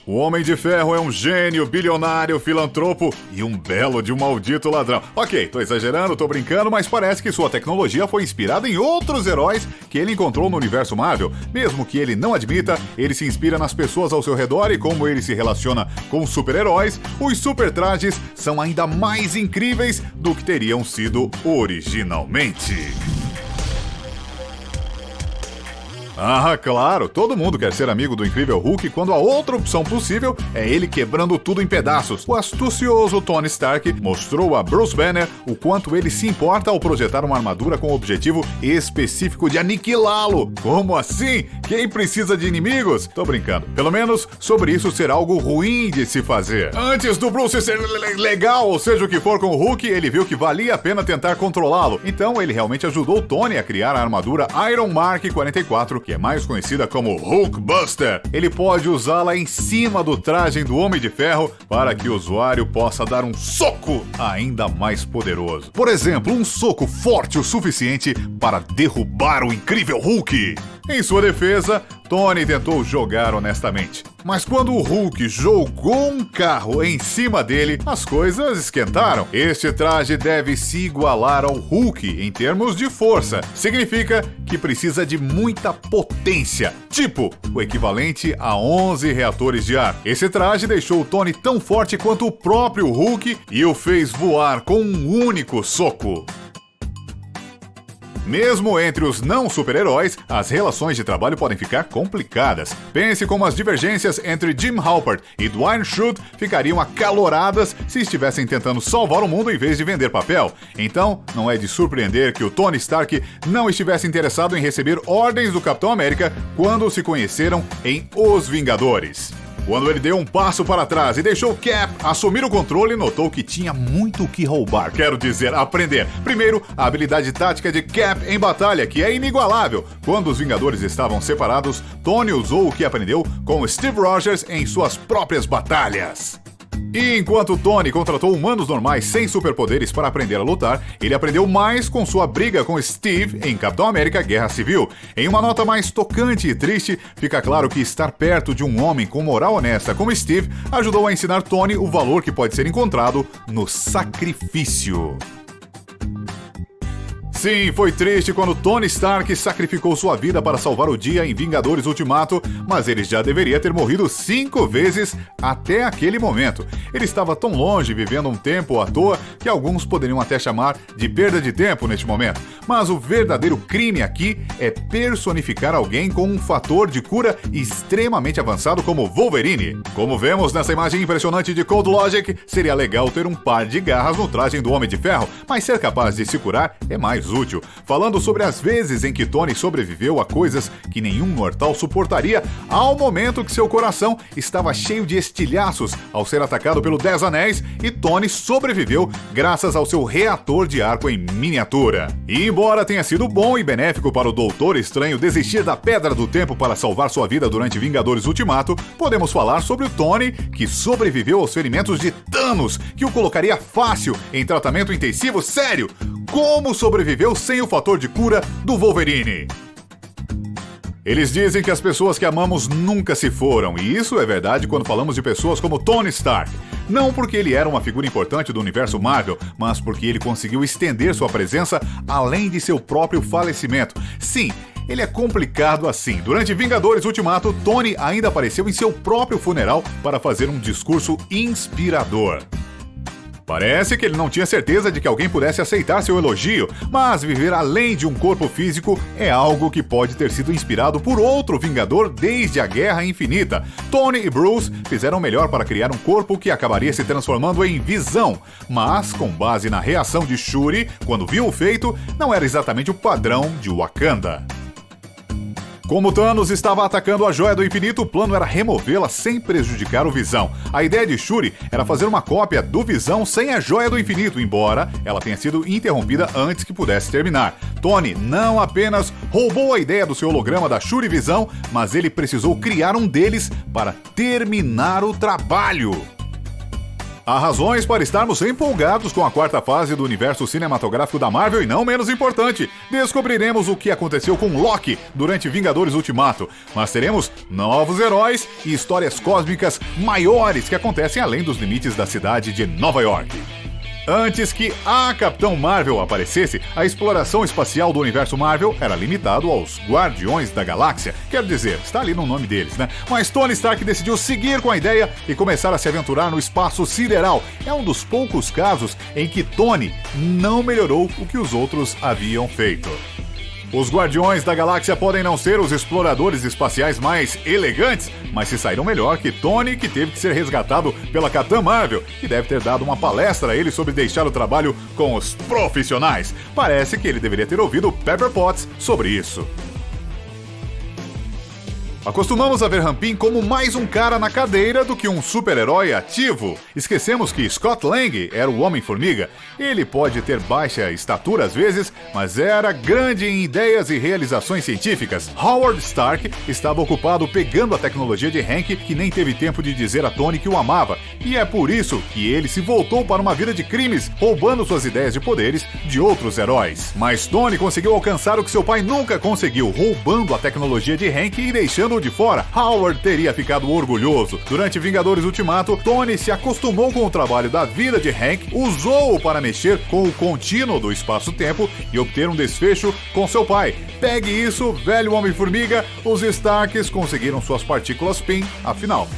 O Homem de Ferro é um gênio, bilionário, filantropo e um belo de um maldito ladrão. Ok, tô exagerando, tô brincando, mas parece que sua tecnologia foi inspirada em outros heróis que ele encontrou no universo Marvel. Mesmo que ele não admita, ele se inspira nas pessoas ao seu redor e como ele se relaciona com super-heróis, os super trajes são ainda mais incríveis do que teriam sido originalmente. Ah, claro, todo mundo quer ser amigo do Incrível Hulk quando a outra opção possível é ele quebrando tudo em pedaços. O astucioso Tony Stark mostrou a Bruce Banner o quanto ele se importa ao projetar uma armadura com o objetivo específico de aniquilá-lo. Como assim? Quem precisa de inimigos? Tô brincando. Pelo menos sobre isso ser algo ruim de se fazer. Antes do Bruce ser legal, ou seja o que for com o Hulk, ele viu que valia a pena tentar controlá-lo. Então ele realmente ajudou Tony a criar a armadura Iron Mark 44, que é mais conhecida como Hulkbuster. Ele pode usá-la em cima do traje do Homem de Ferro para que o usuário possa dar um soco ainda mais poderoso. Por exemplo, um soco forte o suficiente para derrubar o Incrível Hulk. Em sua defesa, Tony tentou jogar honestamente. Mas quando o Hulk jogou um carro em cima dele, as coisas esquentaram. Este traje deve se igualar ao Hulk em termos de força. Significa que precisa de muita potência, tipo o equivalente a 11 reatores de ar. Esse traje deixou o Tony tão forte quanto o próprio Hulk e o fez voar com um único soco. Mesmo entre os não super-heróis, as relações de trabalho podem ficar complicadas. Pense como as divergências entre Jim Halpert e Dwayne Schrute ficariam acaloradas se estivessem tentando salvar o mundo em vez de vender papel. Então, não é de surpreender que o Tony Stark não estivesse interessado em receber ordens do Capitão América quando se conheceram em Os Vingadores. Quando ele deu um passo para trás e deixou Cap assumir o controle, notou que tinha muito o que roubar. Quero dizer, aprender. Primeiro, a habilidade tática de Cap em batalha, que é inigualável. Quando os Vingadores estavam separados, Tony usou o que aprendeu com Steve Rogers em suas próprias batalhas. E enquanto Tony contratou humanos normais sem superpoderes para aprender a lutar, ele aprendeu mais com sua briga com Steve em Capitão América Guerra Civil. Em uma nota mais tocante e triste, fica claro que estar perto de um homem com moral honesta como Steve ajudou a ensinar Tony o valor que pode ser encontrado no sacrifício. Sim, foi triste quando Tony Stark sacrificou sua vida para salvar o dia em Vingadores Ultimato, mas ele já deveria ter morrido 5 vezes até aquele momento. Ele estava tão longe, vivendo um tempo à toa, que alguns poderiam até chamar de perda de tempo neste momento. Mas o verdadeiro crime aqui é personificar alguém com um fator de cura extremamente avançado como Wolverine. Como vemos nessa imagem impressionante de Cold Logic, seria legal ter um par de garras no traje do Homem de Ferro, mas ser capaz de se curar é mais útil. Falando sobre as vezes em que Tony sobreviveu a coisas que nenhum mortal suportaria, ao momento que seu coração estava cheio de estilhaços ao ser atacado pelo 10 Anéis, e Tony sobreviveu graças ao seu reator de arco em miniatura. E embora tenha sido bom e benéfico para o Doutor Estranho desistir da Pedra do Tempo para salvar sua vida durante Vingadores Ultimato, podemos falar sobre o Tony que sobreviveu aos ferimentos de Thanos, que o colocaria fácil em tratamento intensivo. Sério, como sobreviveu sem o fator de cura do Wolverine? Eles dizem que as pessoas que amamos nunca se foram, e isso é verdade quando falamos de pessoas como Tony Stark. Não porque ele era uma figura importante do universo Marvel, mas porque ele conseguiu estender sua presença além de seu próprio falecimento. Sim, ele é complicado assim. Durante Vingadores Ultimato, Tony ainda apareceu em seu próprio funeral para fazer um discurso inspirador. Parece que ele não tinha certeza de que alguém pudesse aceitar seu elogio, mas viver além de um corpo físico é algo que pode ter sido inspirado por outro Vingador desde a Guerra Infinita. Tony e Bruce fizeram melhor para criar um corpo que acabaria se transformando em Visão, mas com base na reação de Shuri, quando viu o feito, não era exatamente o padrão de Wakanda. Como Thanos estava atacando a Joia do Infinito, o plano era removê-la sem prejudicar o Visão. A ideia de Shuri era fazer uma cópia do Visão sem a Joia do Infinito, embora ela tenha sido interrompida antes que pudesse terminar. Tony não apenas roubou a ideia do seu holograma da Shuri Visão, mas ele precisou criar um deles para terminar o trabalho. Há razões para estarmos empolgados com a quarta fase do universo cinematográfico da Marvel e não menos importante, descobriremos o que aconteceu com Loki durante Vingadores Ultimato, mas teremos novos heróis e histórias cósmicas maiores que acontecem além dos limites da cidade de Nova York. Antes que a Capitão Marvel aparecesse, a exploração espacial do universo Marvel era limitado aos Guardiões da Galáxia. Quer dizer, está ali no nome deles, né? Mas Tony Stark decidiu seguir com a ideia e começar a se aventurar no espaço sideral. É um dos poucos casos em que Tony não melhorou o que os outros haviam feito. Os Guardiões da Galáxia podem não ser os exploradores espaciais mais elegantes, mas se saíram melhor que Tony, que teve que ser resgatado pela Capitã Marvel, que deve ter dado uma palestra a ele sobre deixar o trabalho com os profissionais. Parece que ele deveria ter ouvido Pepper Potts sobre isso. Acostumamos a ver Rampin como mais um cara na cadeira do que um super-herói ativo. Esquecemos que Scott Lang era o Homem-Formiga. Ele pode ter baixa estatura às vezes, mas era grande em ideias e realizações científicas. Howard Stark estava ocupado pegando a tecnologia de Hank, que nem teve tempo de dizer a Tony que o amava. E é por isso que ele se voltou para uma vida de crimes, roubando suas ideias de poderes de outros heróis. Mas Tony conseguiu alcançar o que seu pai nunca conseguiu, roubando a tecnologia de Hank e deixando de fora. Howard teria ficado orgulhoso. Durante Vingadores Ultimato, Tony se acostumou com o trabalho da vida de Hank, usou-o para mexer com o contínuo do espaço-tempo e obter um desfecho com seu pai. Pegue isso, velho Homem-Formiga, os Starks conseguiram suas partículas PIN, afinal.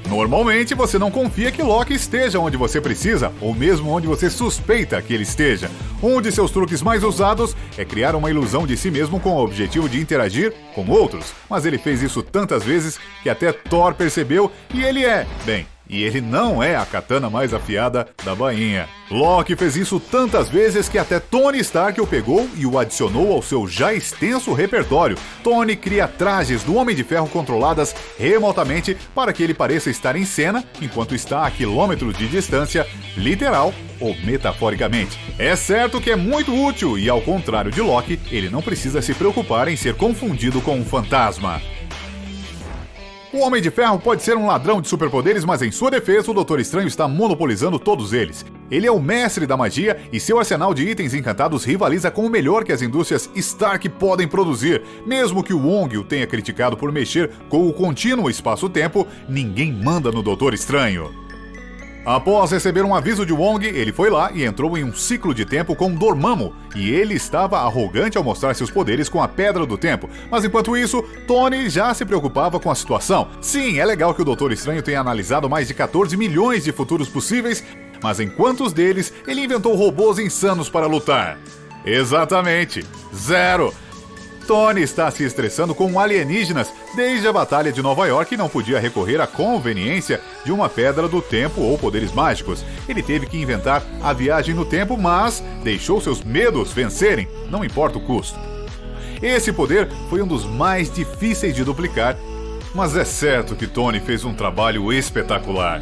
Normalmente você não confia que Loki esteja onde você precisa, ou mesmo onde você suspeita que ele esteja. Um de seus truques mais usados é criar uma ilusão de si mesmo com o objetivo de interagir com outros. Mas ele fez isso tantas vezes que até Thor percebeu e ele não é a katana mais afiada da bainha. Loki fez isso tantas vezes que até Tony Stark o pegou e o adicionou ao seu já extenso repertório. Tony cria trajes do Homem de Ferro controladas remotamente para que ele pareça estar em cena enquanto está a quilômetros de distância, literal ou metaforicamente. É certo que é muito útil e, ao contrário de Loki, ele não precisa se preocupar em ser confundido com um fantasma. O Homem de Ferro pode ser um ladrão de superpoderes, mas em sua defesa, o Doutor Estranho está monopolizando todos eles. Ele é o mestre da magia e seu arsenal de itens encantados rivaliza com o melhor que as indústrias Stark podem produzir. Mesmo que o Wong o tenha criticado por mexer com o contínuo espaço-tempo, ninguém manda no Doutor Estranho. Após receber um aviso de Wong, ele foi lá e entrou em um ciclo de tempo com Dormammu, e ele estava arrogante ao mostrar seus poderes com a Pedra do Tempo. Mas enquanto isso, Tony já se preocupava com a situação. Sim, é legal que o Doutor Estranho tenha analisado mais de 14 milhões de futuros possíveis, mas em quantos deles ele inventou robôs insanos para lutar? Exatamente, 0! Tony está se estressando com alienígenas desde a Batalha de Nova York e não podia recorrer à conveniência de uma pedra do tempo ou poderes mágicos. Ele teve que inventar a viagem no tempo, mas deixou seus medos vencerem, não importa o custo. Esse poder foi um dos mais difíceis de duplicar, mas é certo que Tony fez um trabalho espetacular.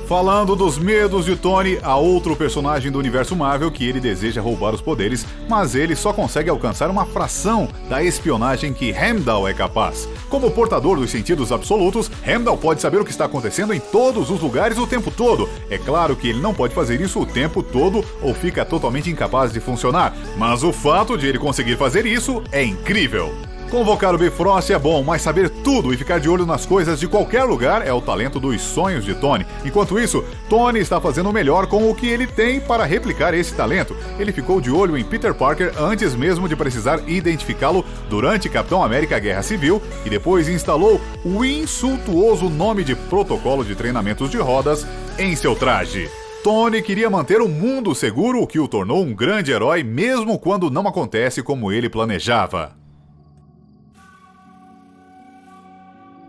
Falando dos medos de Tony, há outro personagem do universo Marvel que ele deseja roubar os poderes, mas ele só consegue alcançar uma fração da espionagem que Heimdall é capaz. Como portador dos sentidos absolutos, Heimdall pode saber o que está acontecendo em todos os lugares o tempo todo. É claro que ele não pode fazer isso o tempo todo ou fica totalmente incapaz de funcionar, mas o fato de ele conseguir fazer isso é incrível. Convocar o Bifrost é bom, mas saber tudo e ficar de olho nas coisas de qualquer lugar é o talento dos sonhos de Tony. Enquanto isso, Tony está fazendo o melhor com o que ele tem para replicar esse talento. Ele ficou de olho em Peter Parker antes mesmo de precisar identificá-lo durante Capitão América Guerra Civil e depois instalou o insultuoso nome de Protocolo de Treinamentos de Rodas em seu traje. Tony queria manter o mundo seguro, o que o tornou um grande herói mesmo quando não acontece como ele planejava.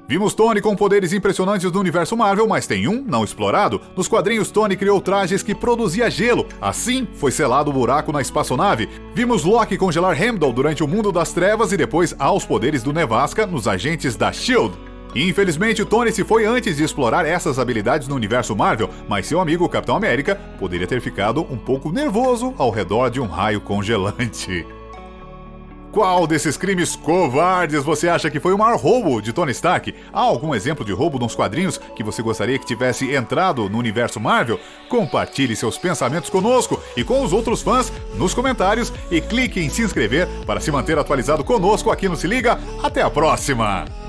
Vimos Tony com poderes impressionantes no universo Marvel, mas tem um não explorado. Nos quadrinhos, Tony criou trajes que produzia gelo. Assim, foi selado o buraco na espaçonave. Vimos Loki congelar Heimdall durante o Mundo das Trevas e depois aos poderes do Nevasca nos agentes da S.H.I.E.L.D. Infelizmente, Tony se foi antes de explorar essas habilidades no universo Marvel, mas seu amigo Capitão América poderia ter ficado um pouco nervoso ao redor de um raio congelante. Qual desses crimes covardes você acha que foi o maior roubo de Tony Stark? Há algum exemplo de roubo nos quadrinhos que você gostaria que tivesse entrado no universo Marvel? Compartilhe seus pensamentos conosco e com os outros fãs nos comentários e clique em se inscrever para se manter atualizado conosco aqui no Se Liga. Até a próxima!